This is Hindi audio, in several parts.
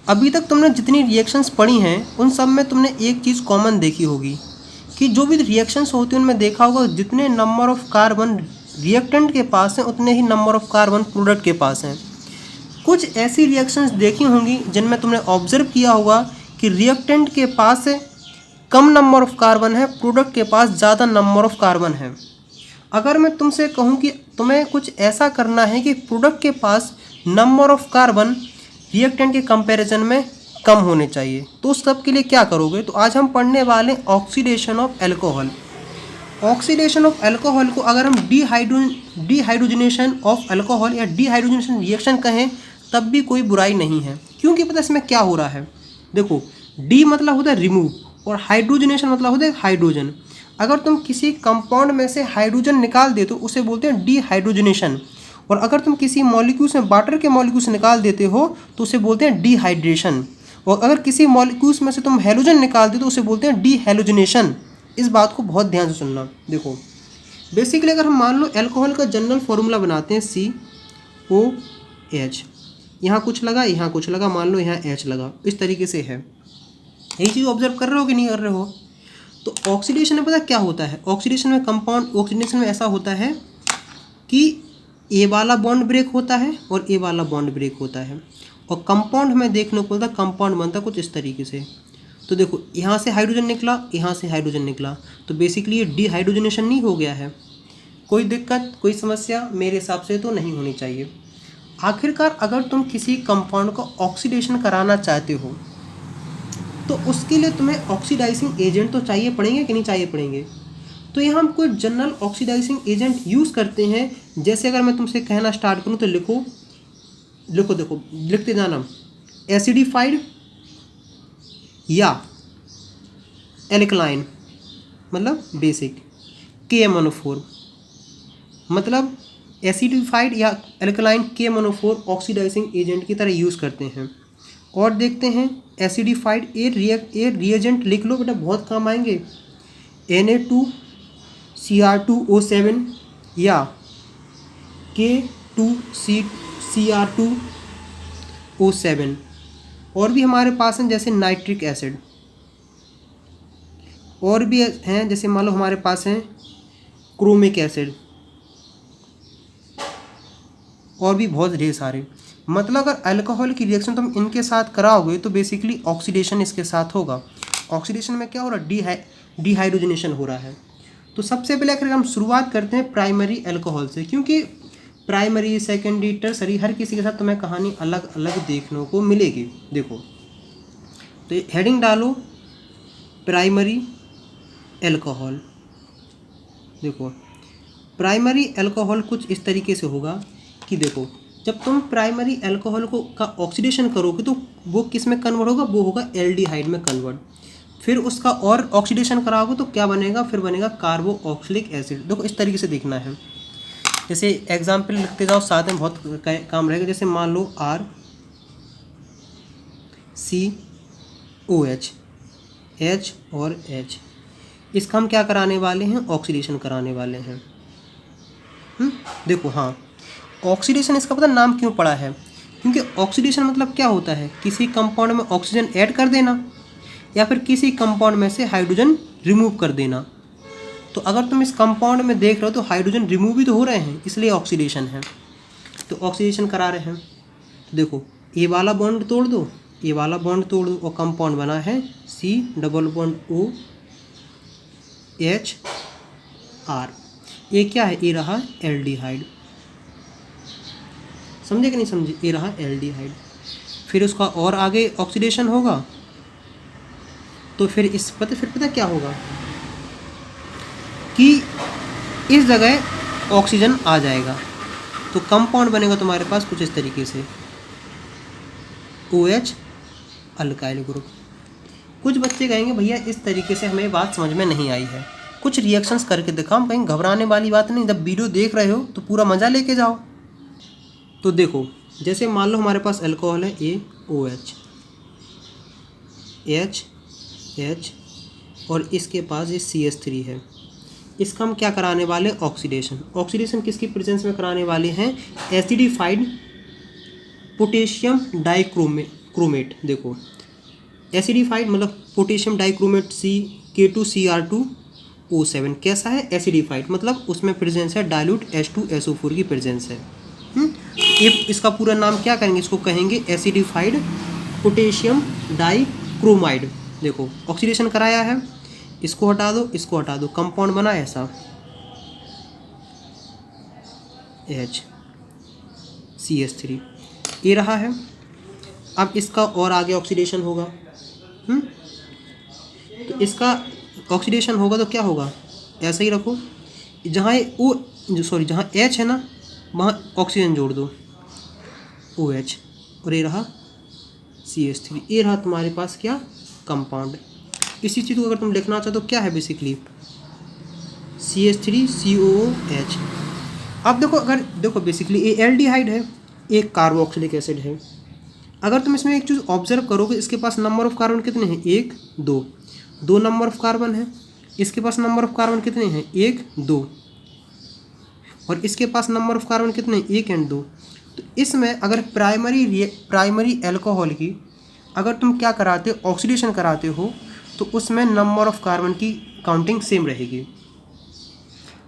अभी तक तुमने जितनी रिएक्शंस पढ़ी हैं उन सब में तुमने एक चीज़ कॉमन देखी होगी कि जो भी रिएक्शंस होती हैं उनमें देखा होगा जितने नंबर ऑफ कार्बन रिएक्टेंट के पास हैं उतने ही नंबर ऑफ कार्बन प्रोडक्ट के पास हैं। कुछ ऐसी रिएक्शंस देखी होंगी जिनमें तुमने ऑब्जर्व किया होगा कि रिएक्टेंट के पास कम नंबर ऑफ कार्बन है, प्रोडक्ट के पास ज़्यादा नंबर ऑफ कार्बन है। अगर मैं तुमसे कहूँ कि तुम्हें कुछ ऐसा करना है कि प्रोडक्ट के पास नंबर ऑफ कार्बन रिएक्टेंट के कंपैरिजन में कम होने चाहिए, तो उस सब के लिए क्या करोगे? तो आज हम पढ़ने वाले oxidation of alcohol. Oxidation of alcohol को अगर हम डीहाइड्रोजनेशन ऑफ एल्कोहल या डीहाइड्रोजनेशन रिएक्शन कहें तब भी कोई बुराई नहीं है, क्योंकि पता है इसमें क्या हो रहा है। देखो, डी मतलब होता है रिमूव और हाइड्रोजनेशन मतलब होता है हाइड्रोजन। अगर तुम किसी कंपाउंड में से हाइड्रोजन निकाल दे तो उसे बोलते हैं डीहाइड्रोजनेशन, और अगर तुम किसी मॉलिक्यूल्स में वाटर के मॉलिक्यूल्स निकाल देते हो तो उसे बोलते हैं डीहाइड्रेशन, और अगर किसी मॉलिक्यूल्स में से तुम हैलोजन निकाल दे तो उसे बोलते हैं डीहैलोजनेशन। इस बात को बहुत ध्यान से सुनना। देखो, बेसिकली अगर हम मान लो एल्कोहल का जनरल फॉर्मूला बनाते हैं COH, यहाँ कुछ लगा यहाँ कुछ लगा, मान लो यहाँ H लगा, इस तरीके से है। यही चीज़ ऑब्जर्व कर रहे हो कि नहीं कर रहे हो? तो ऑक्सीडेशन में पता क्या होता है? ऑक्सीडेशन में कंपाउंड ऑक्सीडेशन में ऐसा होता है कि ए वाला बॉन्ड ब्रेक होता है और ए वाला बॉन्ड ब्रेक होता है, और कंपाउंड में देखने को मिलता है कंपाउंड बनता कुछ इस तरीके से। तो देखो, यहाँ से हाइड्रोजन निकला, यहाँ से हाइड्रोजन निकला, तो बेसिकली ये डीहाइड्रोजनेशन नहीं हो गया है। कोई दिक्कत, कोई समस्या मेरे हिसाब से तो नहीं होनी चाहिए। आखिरकार अगर तुम किसी कंपाउंड को ऑक्सीडेशन कराना चाहते हो तो उसके लिए तुम्हें ऑक्सीडाइजिंग एजेंट तो चाहिए पड़ेंगे कि नहीं चाहिए पड़ेंगे। तो यहाँ हम कोई जनरल ऑक्सीडाइजिंग एजेंट यूज़ करते हैं। जैसे अगर मैं तुमसे कहना स्टार्ट करूँ तो लिखो, देखो लिखते जाना, एसिडिफाइड या एल्कलाइन मतलब बेसिक, KMnO4 मतलब एसिडिफाइड या एल्कलाइन KMnO4 ऑक्सीडाइजिंग एजेंट की तरह यूज़ करते हैं। और देखते हैं एसिडिफाइड ए रिएजेंट लिख लो बेटा, बहुत काम आएंगे, Na2Cr2O7 या K2Cr2O7। और भी हमारे पास हैं जैसे नाइट्रिक एसिड, और भी हैं जैसे मान लो हमारे पास हैं क्रोमिक एसिड, और भी बहुत ढेर सारे। मतलब अगर अल्कोहल की रिएक्शन तुम इनके साथ कराओगे तो बेसिकली ऑक्सीडेशन इसके साथ होगा। ऑक्सीडेशन में क्या हो रहा है? डीहाइड्रोजनेशन हो रहा है। तो सबसे पहले अगर हम शुरुआत करते हैं प्राइमरी अल्कोहल से, क्योंकि प्राइमरी, सेकेंडरी, टर्सरी हर किसी के साथ तुम्हें कहानी अलग अलग देखने को मिलेगी। देखो, तो हेडिंग डालो प्राइमरी अल्कोहल। देखो, प्राइमरी अल्कोहल कुछ इस तरीके से होगा कि देखो, जब तुम प्राइमरी अल्कोहल का ऑक्सीडेशन करोगे तो वो किस में कन्वर्ट होगा? वो होगा एल्डिहाइड में कन्वर्ट। फिर उसका और ऑक्सीडेशन कराओगे तो क्या बनेगा? फिर बनेगा कार्बोक्सिलिक एसिड। देखो, इस तरीके से देखना है। जैसे एग्जाम्पल लिखते जाओ, साथ में बहुत काम रहेगा। जैसे मान लो RCOH, H और H, इसका हम क्या कराने वाले हैं? ऑक्सीडेशन कराने वाले हैं। देखो, हाँ, ऑक्सीडेशन इसका पता नाम क्यों पड़ा है? क्योंकि ऑक्सीडेशन मतलब क्या होता है? किसी कंपाउंड में ऑक्सीजन ऐड कर देना या फिर किसी कंपाउंड में से हाइड्रोजन रिमूव कर देना। तो अगर तुम इस कंपाउंड में देख रहे हो तो हाइड्रोजन रिमूव भी तो हो रहे हैं, इसलिए ऑक्सीडेशन है। तो ऑक्सीडेशन करा रहे हैं। तो देखो, ए वाला बॉन्ड तोड़ दो, ए वाला बॉन्ड तोड़ दो, और कंपाउंड बना है COOHR। ये क्या है? ये रहा एल्डिहाइड। समझे कि नहीं समझे? ये रहा एल्डिहाइड। फिर उसका और आगे ऑक्सीडेशन होगा तो फिर पता क्या होगा कि इस जगह ऑक्सीजन आ जाएगा, तो कंपाउंड बनेगा तुम्हारे पास कुछ इस तरीके से, OH अल्काइल ग्रुप। कुछ बच्चे कहेंगे भैया इस तरीके से हमें बात समझ में नहीं आई है, कुछ रिएक्शंस करके दिखाओ। कहीं घबराने वाली बात नहीं, जब वीडियो देख रहे हो तो पूरा मज़ा लेके जाओ। तो देखो, जैसे मान लो हमारे पास अल्कोहल है AOH, H और इसके पास ये CH3 है। इसका हम क्या कराने वाले? ऑक्सीडेशन। ऑक्सीडेशन किसकी प्रेजेंस में कराने वाले हैं? एसिडिफाइड पोटेशियम डाइक्रोमेट क्रोमेट, देखो एसिडिफाइड मतलब पोटेशियम डाइक्रोमेट K2Cr2O7 कैसा है, एसिडिफाइड मतलब उसमें प्रेजेंस है डाइल्यूट H2SO4 की प्रेजेंस है। ये इसका पूरा नाम क्या करेंगे, इसको कहेंगे एसिडिफाइड पोटेशियम डाइक्रोमाइड। देखो ऑक्सीडेशन कराया है, इसको हटा दो, इसको हटा दो, कंपाउंड बना ऐसा HCH3, ये रहा है। अब इसका और आगे ऑक्सीडेशन होगा, तो इसका ऑक्सीडेशन होगा तो क्या होगा, ऐसा ही रखो, जहाँ ओ जहाँ H है ना वहाँ ऑक्सीजन जोड़ दो OH, और ये रहा CH3, ये रहा तुम्हारे पास क्या, कंपाउंड। इसी चीज़ को अगर तुम लिखना चाहो तो क्या है बेसिकली CH3COOH। अब देखो, अगर देखो बेसिकली ये एल्डिहाइड है, एक कार्बोक्सिलिक एसिड है। अगर तुम इसमें एक चीज़ ऑब्जर्व करोगे, इसके पास नंबर ऑफ कार्बन कितने हैं, 1 2, 2 नंबर ऑफ कार्बन है। इसके पास नंबर ऑफ कार्बन कितने हैं, 1 2, और इसके पास नंबर ऑफ कार्बन कितने, 1 और 2। तो इसमें अगर प्राइमरी एल्कोहल की अगर तुम क्या कराते हो, ऑक्सीडेशन कराते हो, तो उसमें नंबर ऑफ कार्बन की काउंटिंग सेम रहेगी।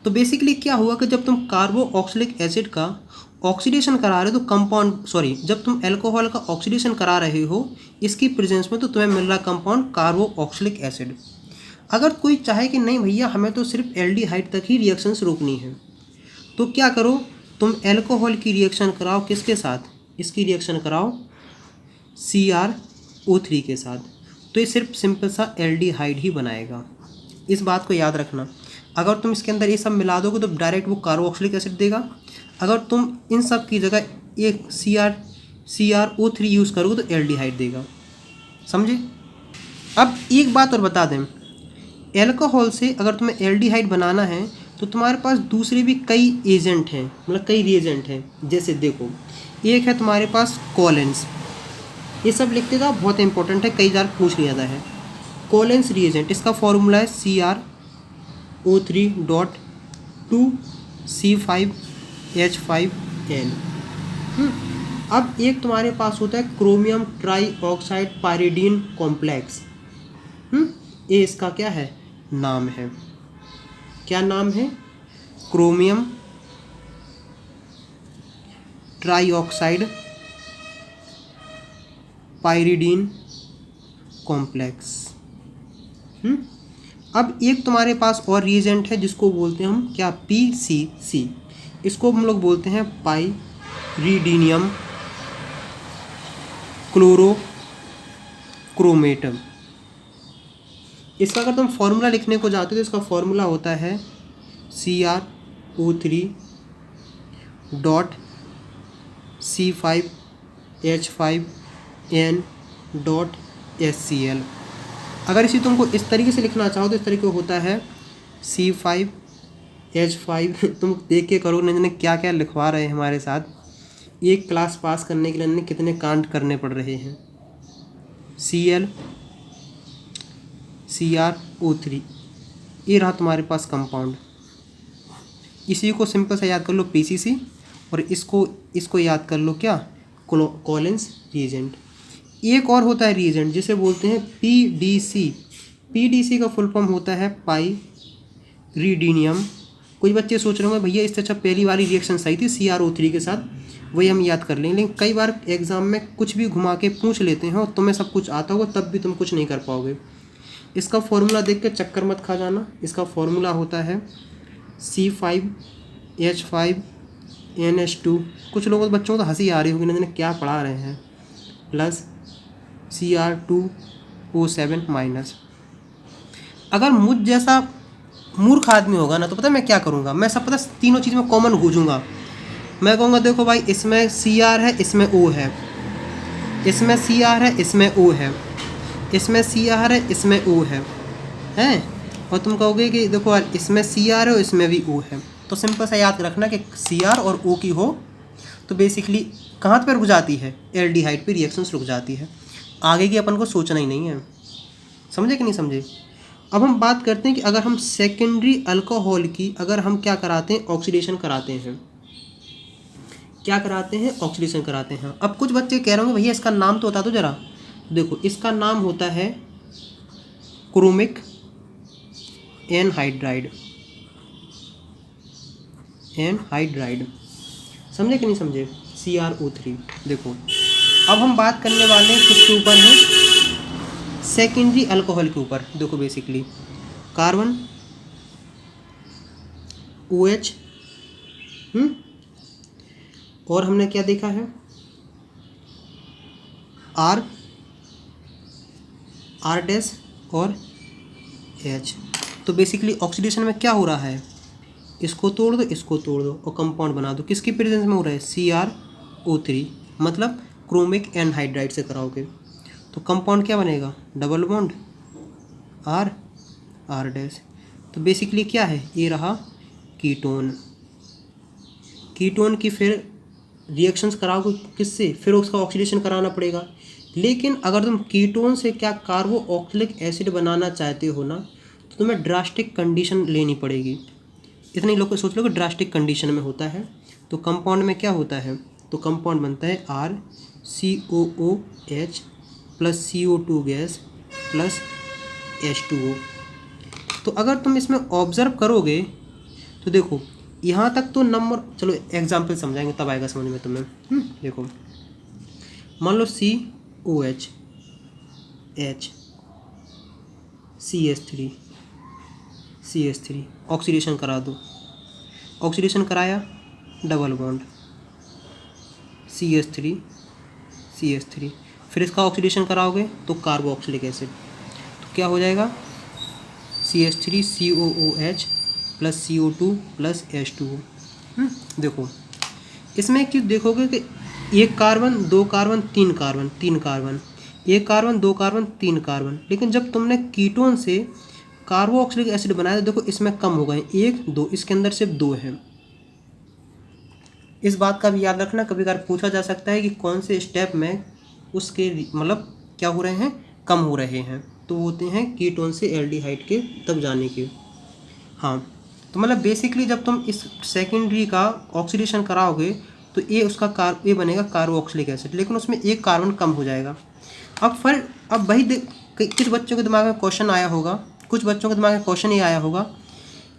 तो बेसिकली क्या हुआ कि जब तुम कार्बोक्सिलिक एसिड का ऑक्सीडेशन करा रहे हो तो जब तुम अल्कोहल का ऑक्सीडेशन करा रहे हो इसकी प्रेजेंस में, तो तुम्हें मिल रहा कंपाउंड कार्बोक्सिलिक एसिड। अगर कोई चाहे कि नहीं भैया हमें तो सिर्फ एल्डिहाइड तक ही रिएक्शंस रोकनी है, तो क्या करो, तुम अल्कोहल की रिएक्शन कराओ किसके साथ, इसकी रिएक्शन कराओ CrO3 के साथ, तो ये सिर्फ सिंपल सा एल्डिहाइड ही बनाएगा। इस बात को याद रखना। अगर तुम इसके अंदर ये सब मिला दोगे तो डायरेक्ट वो कार्बोक्सिलिक एसिड देगा। अगर तुम इन सब की जगह एक CrO3 यूज़ करोगे तो एल्डिहाइड देगा, समझे। अब एक बात और बता दें, एल्कोहल से अगर तुम्हें एल्डिहाइड बनाना है तो तुम्हारे पास दूसरे भी कई एजेंट हैं, मतलब कई रिएजेंट हैं। जैसे देखो, एक है तुम्हारे पास कोलेंस, ये सब लिखते जाओ, बहुत इंपॉर्टेंट है, कई बार पूछ लिया जाता है। कोलेंस रिएजेंट, इसका फॉर्मूला है CrO3.2C5H5N। अब एक तुम्हारे पास होता है क्रोमियम ट्राईऑक्साइड पायरिडीन कॉम्प्लेक्स। ये इसका क्या है, नाम है, क्या नाम है, क्रोमियम ट्राईऑक्साइड पायरिडीन कॉम्प्लेक्स। अब एक तुम्हारे पास और रिएजेंट है जिसको बोलते हैं हम क्या, PCC, इसको हम लोग बोलते हैं पाइरिडीनियम क्लोरोक्रोमेटम। इसका अगर तुम फॉर्मूला लिखने को जाते हो तो इसका फॉर्मूला होता है CrO3.C5H5N.HCl। अगर इसी तुमको इस तरीके से लिखना चाहो तो इस तरीके होता है C5H5। तुम देख के करो न क्या क्या लिखवा रहे हैं हमारे साथ, एक क्लास पास करने के लिए इन्हें कितने कांड करने पड़ रहे हैं। Cl CrO3, ये रहा तुम्हारे पास कंपाउंड। इसी को सिंपल से याद कर लो PCC, और इसको याद कर लो क्या, कोलेंस रिएजेंट। एक और होता है रिएजेंट जिसे बोलते हैं PDC। PDC का फुल फॉर्म होता है पाइरिडीनियम। कुछ बच्चे सोच रहे होंगे भैया इससे अच्छा पहली वाली रिएक्शन सही थी CrO3 के साथ, वही हम याद कर लेंगे। लेकिन कई बार एग्जाम में कुछ भी घुमा के पूछ लेते हैं और तुम्हें सब कुछ आता होगा तब भी तुम कुछ नहीं कर पाओगे। इसका फॉर्मूला देख के चक्कर मत खा जाना। इसका फॉर्मूला होता है C5H5NH2। कुछ लोगों बच्चों को तो हंसी आ रही होगी, ना क्या पढ़ा रहे हैं, प्लस Cr2O7 माइनस। अगर मुझ जैसा मूर्ख आदमी होगा ना तो पता मैं क्या करूँगा, मैं सब पता तीनों चीज़ में कॉमन खोजूँगा। मैं कहूँगा देखो भाई इसमें Cr है, इसमें O है, इसमें Cr है, इसमें O है, इसमें Cr है, इसमें O है, हैं, और तुम कहोगे कि देखो इसमें Cr है और इसमें भी O है। तो सिंपल सा याद रखना कि Cr और O की हो तो बेसिकली कहाँ पर रुक जाती है, एल्डिहाइड पे रिएक्शंस रुक जाती है। आगे की अपन को सोचना ही नहीं है। समझे कि नहीं समझे। अब हम बात करते हैं कि अगर हम सेकेंडरी अल्कोहल की अगर हम क्या कराते हैं, ऑक्सीडेशन कराते हैं, क्या कराते हैं, ऑक्सीडेशन कराते हैं। अब कुछ बच्चे कह रहे होंगे भैया इसका नाम तो बता दो जरा। देखो इसका नाम होता है क्रोमिक एनहाइड्राइड, एनहाइड्राइड, समझे कि नहीं समझे, CrO3। देखो अब हम बात करने वाले हैं किसके ऊपर है, सेकेंडरी अल्कोहल के ऊपर। देखो बेसिकली कार्बन OH, और हमने क्या देखा है, R डैश और H। तो बेसिकली ऑक्सीडेशन में क्या हो रहा है, इसको तोड़ दो, इसको तोड़ दो और कंपाउंड बना दो। किसकी प्रेजेंस में हो रहा है, CrO3, मतलब क्रोमिक एनहाइड्राइड से कराओगे तो कंपाउंड क्या बनेगा, डबल बॉन्ड R डैश। तो बेसिकली क्या है, ये रहा कीटोन। कीटोन की फिर रिएक्शंस कराओगे किससे, फिर उसका ऑक्सीडेशन कराना पड़ेगा। लेकिन अगर तुम कीटोन से क्या कार्बोक्सिलिक एसिड बनाना चाहते हो ना, तो तुम्हें ड्रास्टिक कंडीशन लेनी पड़ेगी। इतने लोग सोच लो कि ड्रास्टिक कंडीशन में होता है। तो कंपाउंड में क्या होता है, तो कंपाउंड बनता है RCOOH plus CO2 gas plus H2O। तो अगर तुम इसमें ऑब्जर्व करोगे तो देखो यहाँ तक तो नंबर, चलो एग्जाम्पल समझाएंगे तब आएगा समझ में तुम्हें। देखो मान लो COH H CH3 ऑक्सीडेशन करा दो, ऑक्सीडेशन कराया, डबल बॉन्ड CH3 फिर इसका ऑक्सीडेशन कराओगे तो कार्बोक्सिलिक एसिड, तो क्या हो जाएगा CH3COOH plus CO2 plus H2O। देखो इसमें क्यों देखोगे कि एक कार्बन, दो कार्बन, तीन कार्बन, एक कार्बन, दो कार्बन, तीन कार्बन, लेकिन जब तुमने कीटोन से कार्बोक्सिलिक एसिड बनाया तो देखो इसमें कम हो गए, एक दो, इसके अंदर सिर्फ दो है। इस बात का भी याद रखना, कभी कभार पूछा जा सकता है कि कौन से स्टेप में उसके मतलब क्या हो रहे हैं, कम हो रहे हैं, तो वो होते हैं कीटोन से एल्डिहाइड के तब जाने के। हाँ तो मतलब बेसिकली जब तुम इस सेकेंडरी का ऑक्सीडेशन कराओगे तो ये उसका ये बनेगा कार्बोक्सिलिक एसिड, लेकिन उसमें एक कार्बन कम हो जाएगा। अब वही कुछ बच्चों के दिमाग में क्वेश्चन आया होगा, कुछ बच्चों के दिमाग में क्वेश्चन ये आया होगा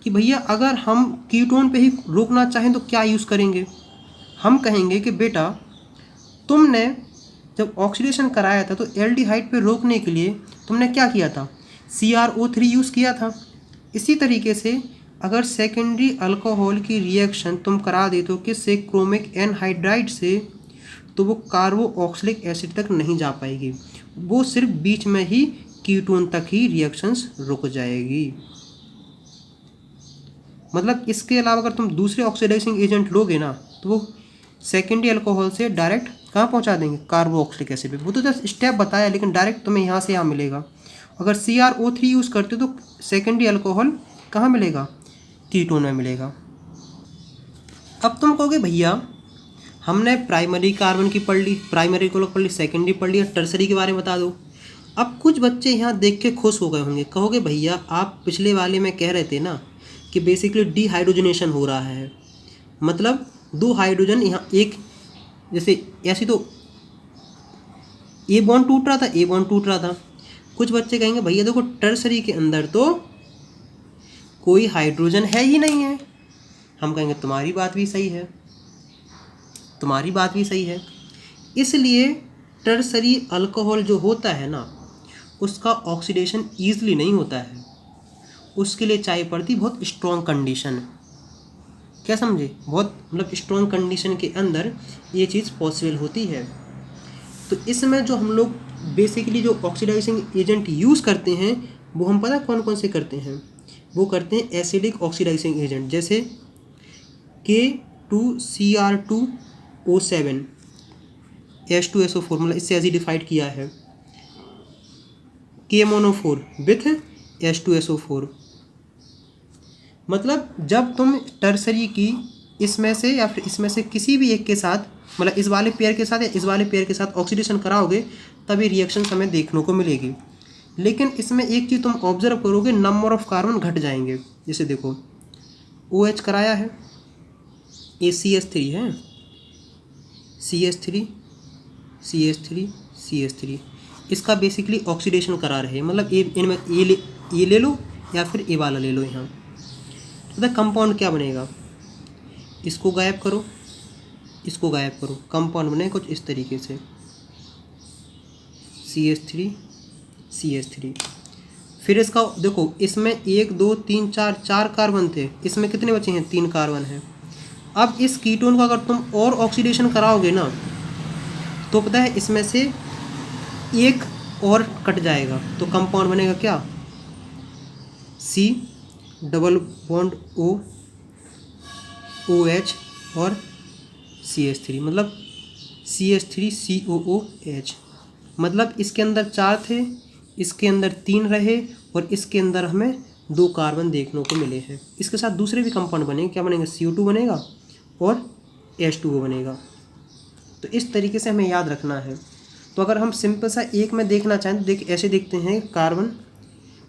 कि भैया अगर हम कीटोन पे ही रोकना चाहें तो क्या यूज़ करेंगे। हम कहेंगे कि बेटा तुमने जब ऑक्सीडेशन कराया था तो एल्डिहाइड पे रोकने के लिए तुमने क्या किया था, CrO3 यूज़ किया था। इसी तरीके से अगर सेकेंडरी अल्कोहल की रिएक्शन तुम करा दे तो किससे, क्रोमिक एनहाइड्राइड से, तो वो कार्बोक्सिलिक एसिड तक नहीं जा पाएगी, वो सिर्फ बीच में ही कीटोन तक ही रिएक्शंस रुक जाएगी। मतलब इसके अलावा अगर तुम दूसरे ऑक्सीडाइजिंग एजेंट लोगे ना तो वो सेकेंडरी अल्कोहल से डायरेक्ट कहाँ पहुँचा देंगे, कार्बोक्सिलिक एसिड पे। वो तो जस्ट स्टेप बताया, लेकिन डायरेक्ट तुम्हें यहाँ से यहाँ मिलेगा। अगर CrO3 यूज़ करते हो तो सेकेंडरी अल्कोहल कहाँ मिलेगा, कीटोन में मिलेगा। अब तुम कहोगे भैया हमने प्राइमरी कार्बन की पढ़ ली, प्राइमरी को पढ़ ली, सेकेंडरी पढ़ ली, टर्सरी के बारे में बता दो। अब कुछ बच्चे यहाँ देख के खुश हो गए होंगे, कहोगे भैया आप पिछले वाले में कह रहे थे ना कि बेसिकली डिहाइड्रोजनेशन हो रहा है, मतलब दो हाइड्रोजन यहाँ एक, जैसे ऐसी तो ए बॉन्ड टूट रहा था, कुछ बच्चे कहेंगे भैया देखो टर्सरी के अंदर तो कोई हाइड्रोजन है ही नहीं है। हम कहेंगे तुम्हारी बात भी सही है, इसलिए टर्सरी अल्कोहल जो होता है ना उसका ऑक्सीडेशन ईजिली नहीं होता है, उसके लिए चाहिए पड़ती बहुत स्ट्रॉन्ग कंडीशन। क्या समझे, बहुत मतलब स्ट्रॉन्ग कंडीशन के अंदर ये चीज़ पॉसिबल होती है। तो इसमें जो हम लोग बेसिकली जो ऑक्सीडाइजिंग एजेंट यूज़ करते हैं वो हम पता कौन कौन से करते हैं, वो करते हैं एसिडिक ऑक्सीडाइजिंग एजेंट, जैसे K2Cr2O7 H2SO4, मतलब इससे एसिडिफाइड किया है, K-मोनो4 विथ H2SO4। मतलब जब तुम टर्सरी की इसमें से या फिर इसमें से किसी भी एक के साथ, मतलब इस वाले पेयर के साथ या इस वाले पेयर के साथ ऑक्सीडेशन कराओगे तभी रिएक्शन हमें देखने को मिलेगी। लेकिन इसमें एक चीज़ तुम ऑब्जर्व करोगे, नंबर ऑफ कार्बन घट जाएंगे। जैसे देखो OH कराया है, ACH3 है, CH3 CH3 CH3, इसका बेसिकली ऑक्सीडेशन करा रहे हैं, मतलब इनमें ये ले लो या फिर ये वाला ले लो। यहाँ तो कंपाउंड क्या बनेगा, इसको गायब करो, इसको गायब करो, कंपाउंड बने कुछ इस तरीके से CH3 CH3। फिर इसका देखो, इसमें 1 2 3 4 कार्बन थे, इसमें कितने बचे हैं, 3 कार्बन हैं। अब इस कीटोन को अगर तुम और ऑक्सीडेशन कराओगे ना तो पता है इसमें से एक और कट जाएगा, तो कंपाउंड बनेगा क्या, C double bond O OH और CH3, मतलब CH3COOH। मतलब इसके अंदर 4 थे, इसके अंदर 3 रहे और इसके अंदर हमें 2 कार्बन देखने को मिले हैं। इसके साथ दूसरे भी कंपाउंड बनेंगे, क्या बनेगा, CO2 बनेगा और H2O बनेगा। तो इस तरीके से हमें याद रखना है। तो अगर हम सिंपल सा एक में देखना चाहें तो ऐसे देखते हैं कार्बन।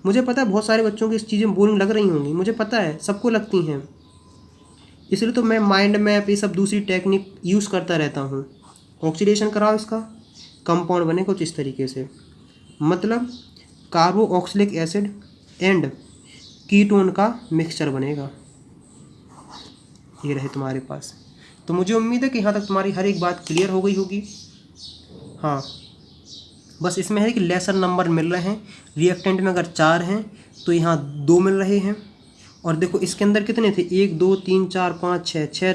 मुझे पता है बहुत सारे बच्चों को इस चीज़ें बोरिंग लग रही होंगी, मुझे पता है सबको लगती हैं, इसलिए तो मैं माइंड मैप ये सब दूसरी टेक्निक यूज़ करता रहता हूँ। ऑक्सीडेशन कराओ, इसका कंपाउंड बने कुछ इस तरीके से, मतलब कार्बोक्सिलिक एसिड एंड कीटोन का मिक्सचर बनेगा। ये रहे तुम्हारे पास। तो मुझे उम्मीद है कि यहाँ तक तुम्हारी हर एक बात क्लियर हो गई होगी। हाँ, बस इसमें है कि लेसर नंबर मिल रहे हैं, रिएक्टेंट में अगर 4 हैं तो यहाँ 2 मिल रहे हैं। और देखो इसके अंदर कितने थे, 1 2 3 4 5 6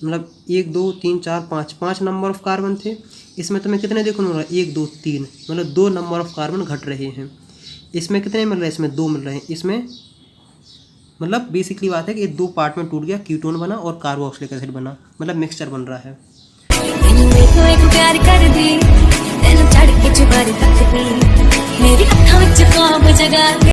मतलब 1 2 3 4 5 नंबर ऑफ कार्बन थे। इसमें तुम्हें कितने देखो मिल रहा है, 1 2 3, मतलब 2 नंबर ऑफ कार्बन घट रहे हैं। इसमें कितने मिल रहे हैं, इसमें 2 मिल रहे हैं। इसमें मतलब बेसिकली बात है कि ये 2 पार्ट में टूट गया, कीटोन बना और कार्बोक्सिलिक एसिड बना, मतलब मिक्सचर बन रहा है।